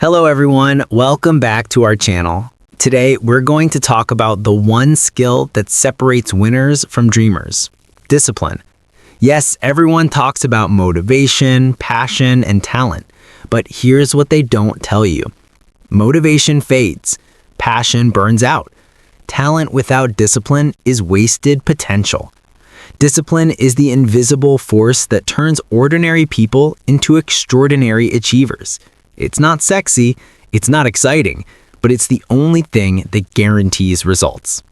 Hello everyone, welcome back to our channel. Today we're going to talk about the one skill that separates winners from dreamers: discipline. Yes, everyone talks about motivation, passion, and talent, but here's what they don't tell you. Motivation fades, passion burns out. Talent without discipline is wasted potential. Discipline is the invisible force that turns ordinary people into extraordinary achievers. It's not sexy, it's not exciting, but it's the only thing that guarantees results.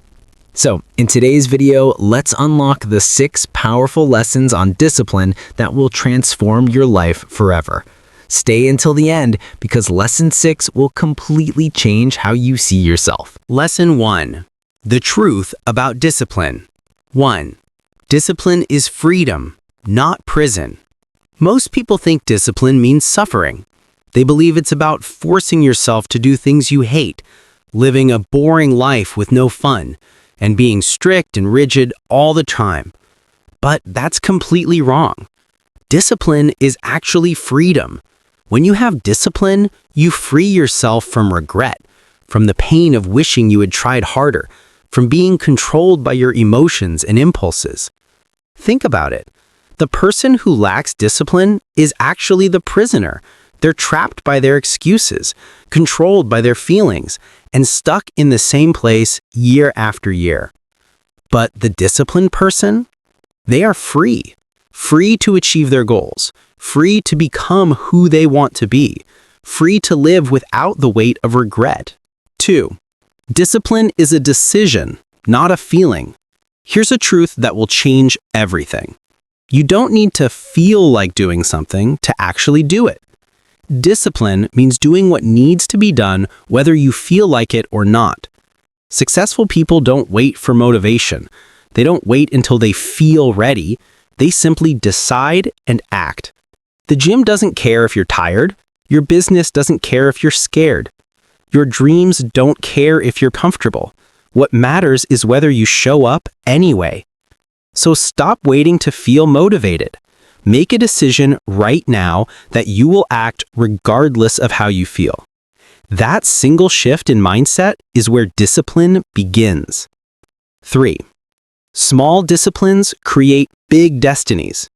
So, in today's video, let's unlock the 6 powerful lessons on discipline that will transform your life forever. Stay until the end because lesson 6 will completely change how you see yourself. Lesson 1. The truth about discipline. 1. Discipline is freedom, not prison. Most people think discipline means suffering. They believe it's about forcing yourself to do things you hate, living a boring life with no fun, and being strict and rigid all the time. But that's completely wrong. Discipline is actually freedom. When you have discipline, you free yourself from regret, from the pain of wishing you had tried harder, from being controlled by your emotions and impulses. Think about it. The person who lacks discipline is actually the prisoner. They're trapped by their excuses, controlled by their feelings, and stuck in the same place year after year. But the disciplined person? They are free. Free to achieve their goals, free to become who they want to be, free to live without the weight of regret. 2. Discipline is a decision, not a feeling. Here's a truth that will change everything. You don't need to feel like doing something to actually do it. Discipline means doing what needs to be done whether you feel like it or not. Successful people don't wait for motivation. They don't wait until they feel ready. They simply decide and act. The gym doesn't care if you're tired. Your business doesn't care if you're scared. Your dreams don't care if you're comfortable. What matters is whether you show up anyway. So stop waiting to feel motivated. Make a decision right now that you will act regardless of how you feel. That single shift in mindset is where discipline begins. 3. Small disciplines create big destinies.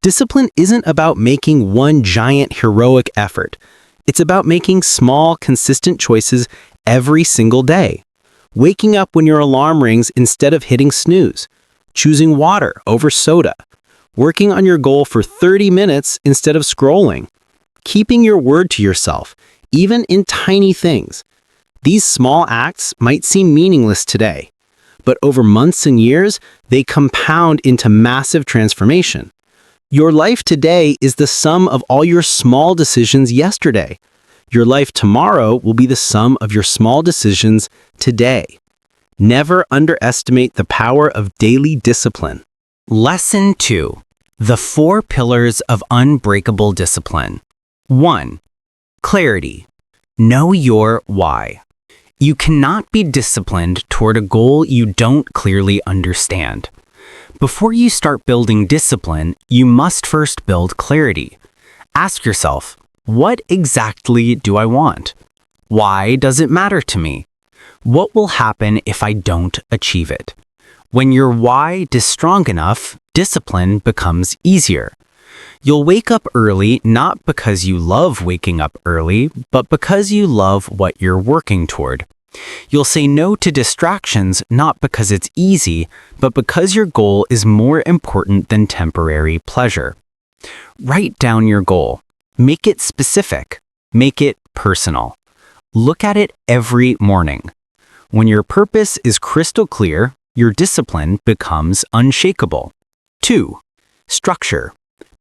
Discipline isn't about making one giant heroic effort. It's about making small, consistent choices every single day. Waking up when your alarm rings instead of hitting snooze. Choosing water over soda. Working on your goal for 30 minutes instead of scrolling. Keeping your word to yourself, even in tiny things. These small acts might seem meaningless today, but over months and years, they compound into massive transformation. Your life today is the sum of all your small decisions yesterday. Your life tomorrow will be the sum of your small decisions today. Never underestimate the power of daily discipline. Lesson 2. The 4 pillars of unbreakable discipline. 1. Clarity. Know your why. You cannot be disciplined toward a goal you don't clearly understand. Before you start building discipline, you must first build clarity. Ask yourself, what exactly do I want? Why does it matter to me? What will happen if I don't achieve it? When your why is strong enough, discipline becomes easier. You'll wake up early not because you love waking up early, but because you love what you're working toward. You'll say no to distractions not because it's easy, but because your goal is more important than temporary pleasure. Write down your goal. Make it specific. Make it personal. Look at it every morning. When your purpose is crystal clear, your discipline becomes unshakable. 2. Structure.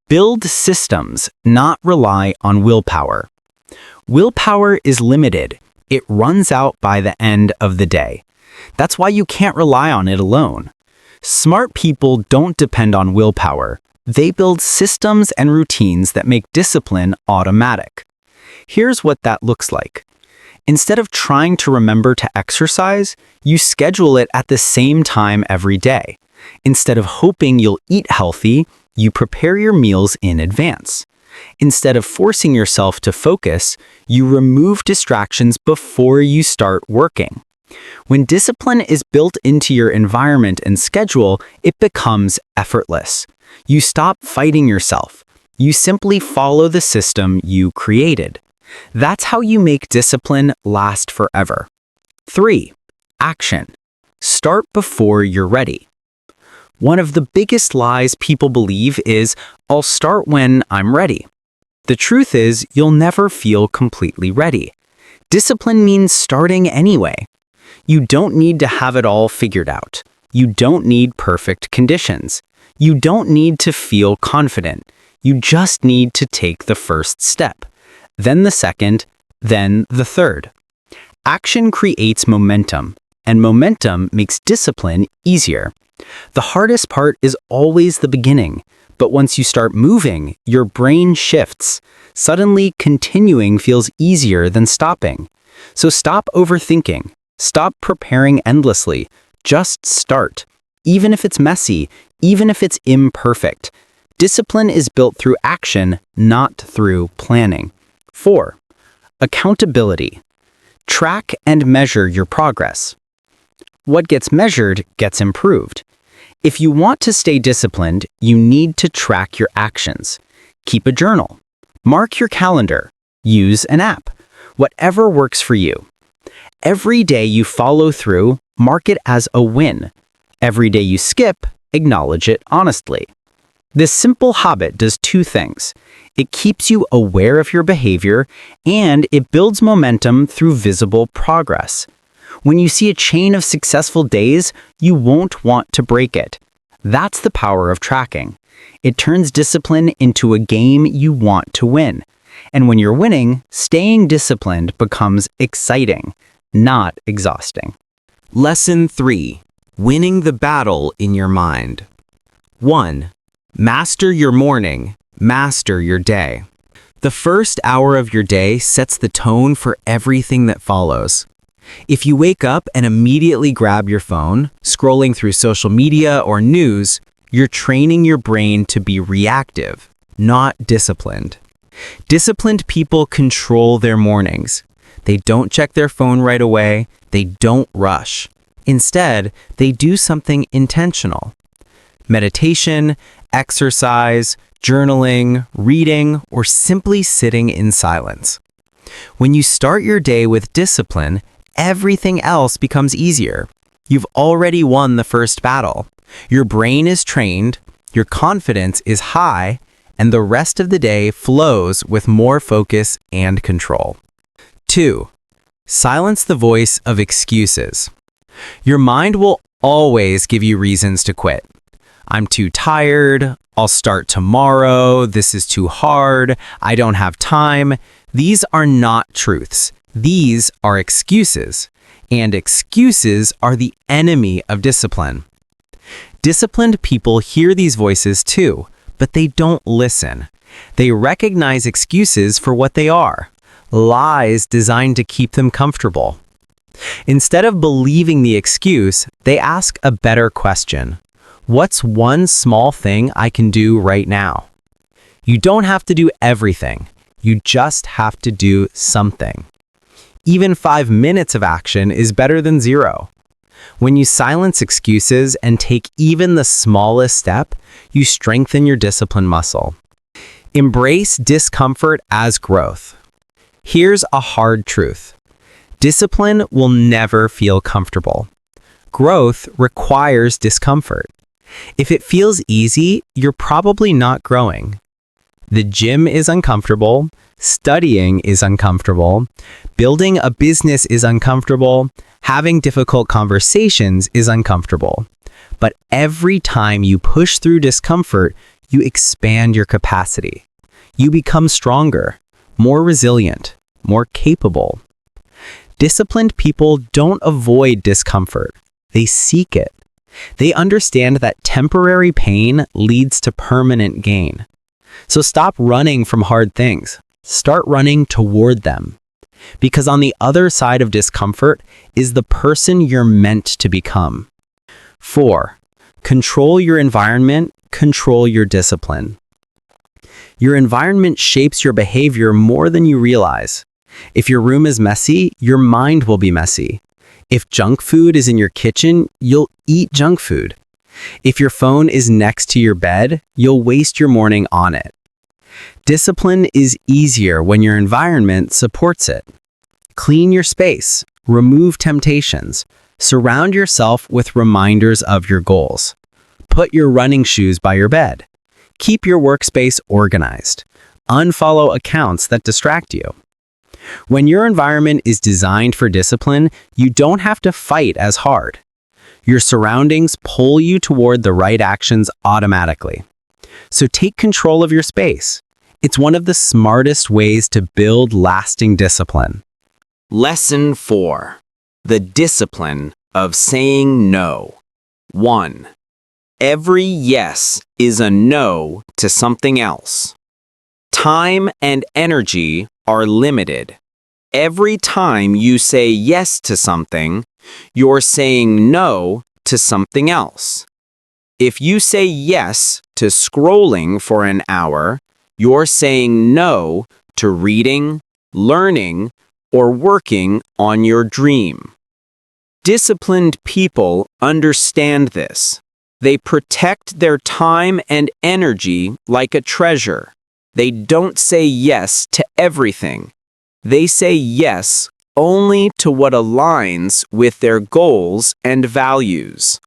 Build systems, not rely on willpower. Willpower is limited. It runs out by the end of the day. That's why you can't rely on it alone. Smart people don't depend on willpower. They build systems and routines that make discipline automatic. Here's what that looks like. Instead of trying to remember to exercise, you schedule it at the same time every day. Instead of hoping you'll eat healthy, you prepare your meals in advance. Instead of forcing yourself to focus, you remove distractions before you start working. When discipline is built into your environment and schedule, it becomes effortless. You stop fighting yourself. You simply follow the system you created. That's how you make discipline last forever. 3. Action. Start before you're ready. One of the biggest lies people believe is, I'll start when I'm ready. The truth is, you'll never feel completely ready. Discipline means starting anyway. You don't need to have it all figured out. You don't need perfect conditions. You don't need to feel confident. You just need to take the first step, then the second, then the third. Action creates momentum, and momentum makes discipline easier. The hardest part is always the beginning, but once you start moving, your brain shifts. Suddenly, continuing feels easier than stopping. So stop overthinking. Stop preparing endlessly. Just start. Even if it's messy, even if it's imperfect. Discipline is built through action, not through planning. 4. Accountability. Track and measure your progress. What gets measured gets improved. If you want to stay disciplined, you need to track your actions. Keep a journal. Mark your calendar. Use an app. Whatever works for you. Every day you follow through, mark it as a win. Every day you skip, acknowledge it honestly. This simple habit does two things. It keeps you aware of your behavior, and it builds momentum through visible progress. When you see a chain of successful days, you won't want to break it. That's the power of tracking. It turns discipline into a game you want to win. And when you're winning, staying disciplined becomes exciting, not exhausting. Lesson 3. Winning the battle in your mind. 1. Master your morning. Master your day. The first hour of your day sets the tone for everything that follows. If you wake up and immediately grab your phone, scrolling through social media or news, you're training your brain to be reactive, not disciplined. Disciplined people control their mornings. They don't check their phone right away. They don't rush. Instead, they do something intentional. Meditation, exercise, journaling, reading, or simply sitting in silence. When you start your day with discipline, everything else becomes easier. You've already won the first battle. Your brain is trained, your confidence is high, and the rest of the day flows with more focus and control. 2. Silence the voice of excuses. Your mind will always give you reasons to quit. I'm too tired, I'll start tomorrow, this is too hard, I don't have time. These are not truths. These are excuses. And excuses are the enemy of discipline. Disciplined people hear these voices too, but they don't listen. They recognize excuses for what they are. Lies designed to keep them comfortable. Instead of believing the excuse, they ask a better question. What's one small thing I can do right now? You don't have to do everything. You just have to do something. Even 5 minutes of action is better than 0. When you silence excuses and take even the smallest step, you strengthen your discipline muscle. Embrace discomfort as growth. Here's a hard truth. Discipline will never feel comfortable. Growth requires discomfort. If it feels easy, you're probably not growing. The gym is uncomfortable, studying is uncomfortable, building a business is uncomfortable, having difficult conversations is uncomfortable. But every time you push through discomfort, you expand your capacity. You become stronger, more resilient, more capable. Disciplined people don't avoid discomfort. They seek it. They understand that temporary pain leads to permanent gain. So stop running from hard things. Start running toward them. Because on the other side of discomfort is the person you're meant to become. 4. Control your environment, control your discipline. Your environment shapes your behavior more than you realize. If your room is messy, your mind will be messy. If junk food is in your kitchen, you'll eat junk food. If your phone is next to your bed, you'll waste your morning on it. Discipline is easier when your environment supports it. Clean your space, remove temptations, surround yourself with reminders of your goals. Put your running shoes by your bed. Keep your workspace organized. Unfollow accounts that distract you. When your environment is designed for discipline, you don't have to fight as hard. Your surroundings pull you toward the right actions automatically. So take control of your space. It's one of the smartest ways to build lasting discipline. Lesson 4. The discipline of saying no. 1. Every yes is a no to something else. Time and energy are limited. Every time you say yes to something, you're saying no to something else. If you say yes to scrolling for an hour, you're saying no to reading, learning, or working on your dream. Disciplined people understand this. They protect their time and energy like a treasure. They don't say yes to everything. They say yes only to what aligns with their goals and values.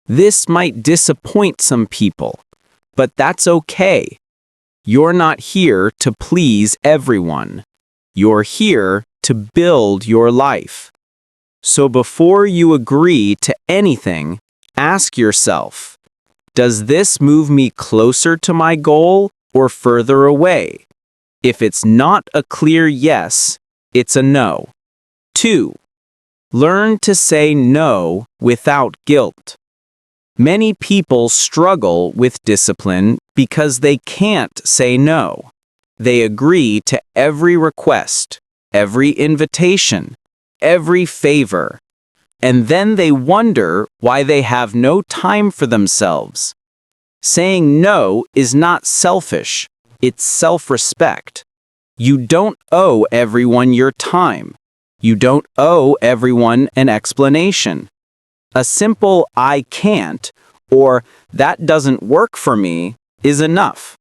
This might disappoint some people, but that's okay. You're not here to please everyone. You're here to build your life. So before you agree to anything, ask yourself, does this move me closer to my goal or further away? If it's not a clear yes, it's a no. 2. Learn to say no without guilt. Many people struggle with discipline because they can't say no. They agree to every request, every invitation, every favor, and then they wonder why they have no time for themselves. Saying no is not selfish, it's self-respect. You don't owe everyone your time. You don't owe everyone an explanation. A simple "I can't" or "that doesn't work for me" is enough.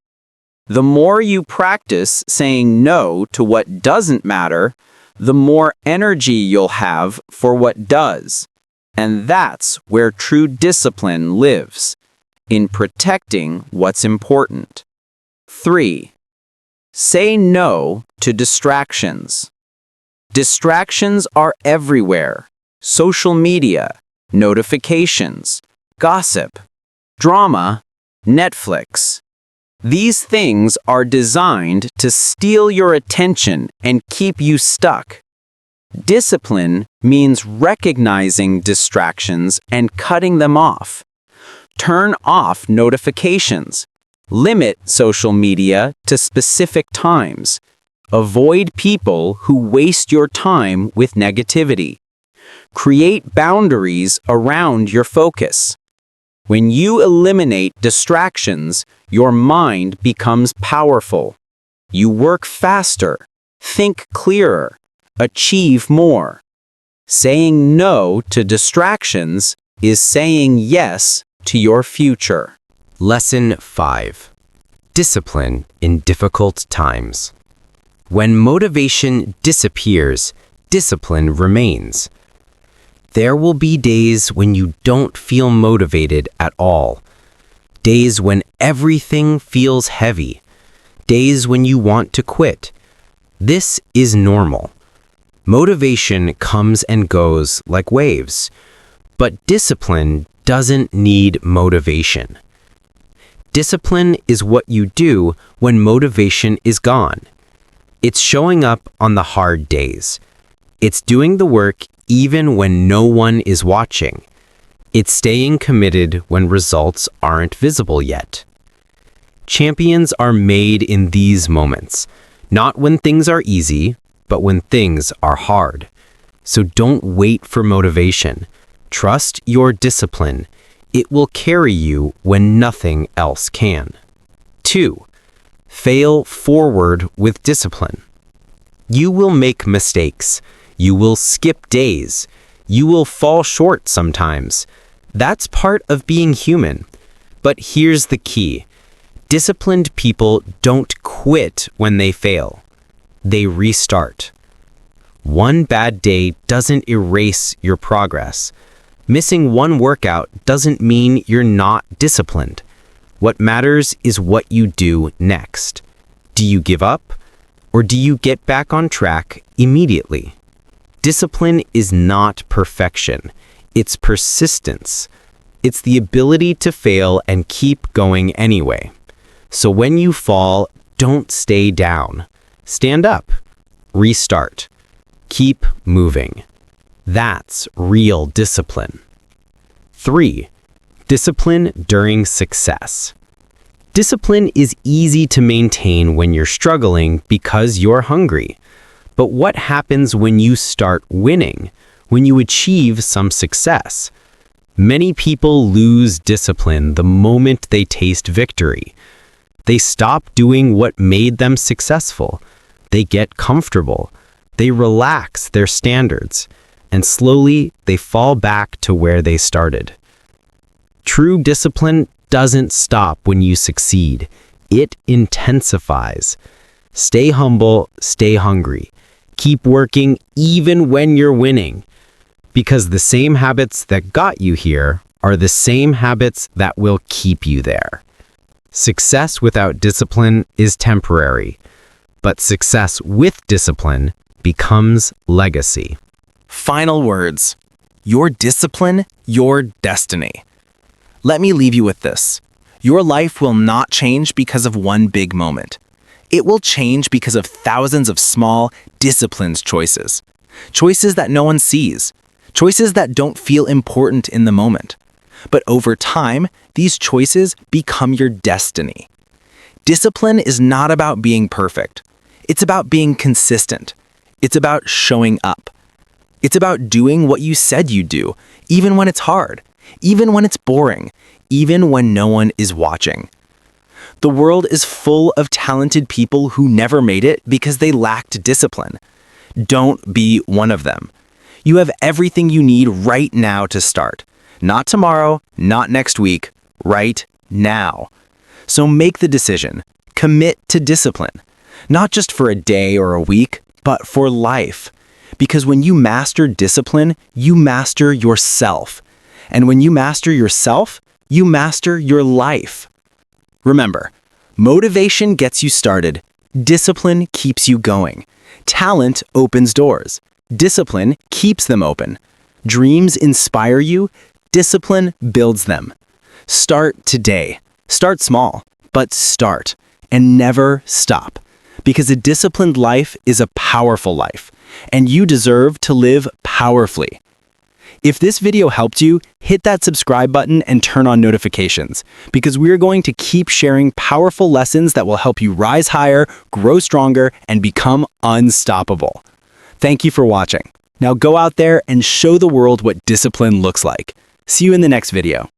The more you practice saying no to what doesn't matter, the more energy you'll have for what does. And that's where true discipline lives, in protecting what's important. 3. Say no to distractions. Distractions are everywhere. Social media, notifications, gossip, drama, Netflix. These things are designed to steal your attention and keep you stuck. Discipline means recognizing distractions and cutting them off. Turn off notifications. Limit social media to specific times. Avoid people who waste your time with negativity. Create boundaries around your focus. When you eliminate distractions, your mind becomes powerful. You work faster, think clearer, achieve more. Saying no to distractions is saying yes to your future. Lesson 5. Discipline in difficult times. When motivation disappears, discipline remains. There will be days when you don't feel motivated at all. Days when everything feels heavy. Days when you want to quit. This is normal. Motivation comes and goes like waves, but discipline doesn't need motivation. Discipline is what you do when motivation is gone. It's showing up on the hard days. It's doing the work even when no one is watching. It's staying committed when results aren't visible yet. Champions are made in these moments, not when things are easy, but when things are hard. So don't wait for motivation. Trust your discipline. It will carry you when nothing else can. 2. Fail forward with discipline. You will make mistakes. You will skip days. You will fall short sometimes. That's part of being human. But here's the key. Disciplined people don't quit when they fail. They restart. One bad day doesn't erase your progress. Missing one workout doesn't mean you're not disciplined. What matters is what you do next. Do you give up, or do you get back on track immediately? Discipline is not perfection. It's persistence. It's the ability to fail and keep going anyway. So when you fall, don't stay down. Stand up. Restart. Keep moving. That's real discipline. 3. Discipline during success. Discipline is easy to maintain when you're struggling because you're hungry. But what happens when you start winning, when you achieve some success? Many people lose discipline the moment they taste victory. They stop doing what made them successful. They get comfortable. They relax their standards. And slowly, they fall back to where they started. True discipline doesn't stop when you succeed. It intensifies. Stay humble, stay hungry. Keep working even when you're winning. Because the same habits that got you here are the same habits that will keep you there. Success without discipline is temporary, but success with discipline becomes legacy. Final words. Your discipline, your destiny. Let me leave you with this. Your life will not change because of one big moment. It will change because of thousands of small, disciplined choices. Choices that no one sees. Choices that don't feel important in the moment. But over time, these choices become your destiny. Discipline is not about being perfect. It's about being consistent. It's about showing up. It's about doing what you said you'd do, even when it's hard, even when it's boring, even when no one is watching. The world is full of talented people who never made it because they lacked discipline. Don't be one of them. You have everything you need right now to start. Not tomorrow, not next week, right now. So make the decision. Commit to discipline. Not just for a day or a week, but for life. Because when you master discipline, you master yourself. And when you master yourself, you master your life. Remember, motivation gets you started. Discipline keeps you going. Talent opens doors. Discipline keeps them open. Dreams inspire you. Discipline builds them. Start today. Start small, but start. And never stop. Because a disciplined life is a powerful life. And you deserve to live powerfully. If this video helped you, hit that subscribe button and turn on notifications, because we're going to keep sharing powerful lessons that will help you rise higher, grow stronger, and become unstoppable. Thank you for watching. Now go out there and show the world what discipline looks like. See you in the next video.